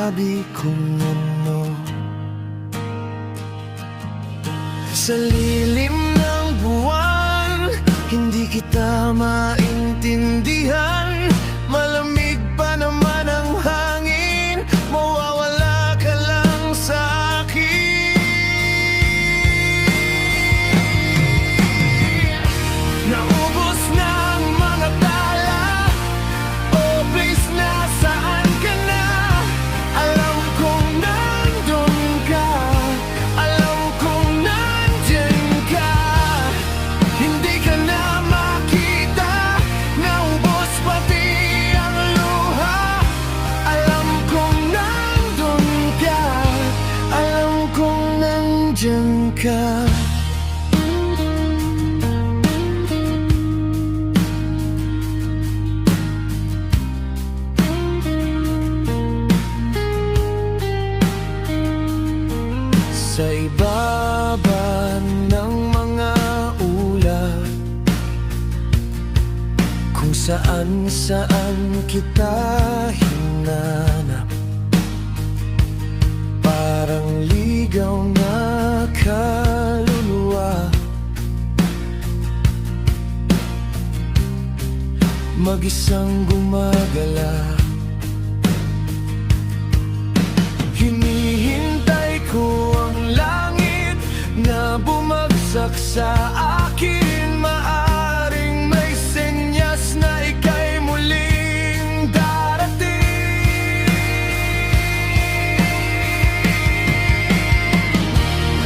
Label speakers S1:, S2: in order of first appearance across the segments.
S1: sinasabi kong ano. Sa lilim ng buwan, hindi kita maintindihan. Malamig pa naman ang hangin, mawawala ka lang sa akin. Naubos na ang mga tala. Oh please, nasaan ka na? Alam kong nandun ka, alam kong nandyan ka. Hindi ka na makita, naubos pati ang luha. Alam kong nandun ka, alam kong nandyan ka. Sa ibaba ng mga ulap, kung saan-saan kita hinanap, parang ligaw na kaluluwa, mag-isang gumagala. Hinihintay ko ang langit na bumagsak sa akin. Maaring may senyas na ika'y muling darating.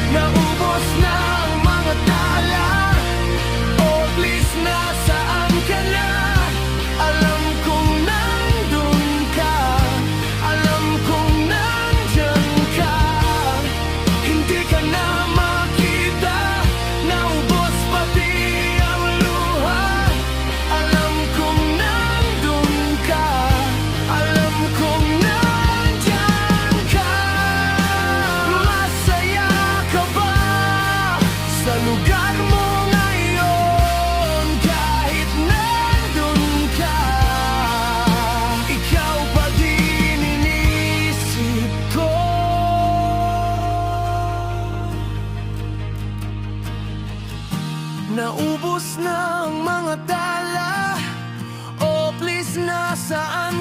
S1: Naubos na ang mga tala. Oh please, nasaan ka na? Alam kong nandun ka, alam kong nandyan ka. Hindi ka na makita, naubos pati ang luha. Alam kong nandun ka, alam kong nandyan ka. Masaya ka ba sa lugar mo ngayon? Kahit nandun ka, ikaw pa din iniisip ko. Naubos na ang mga tala. Oh please, nasaan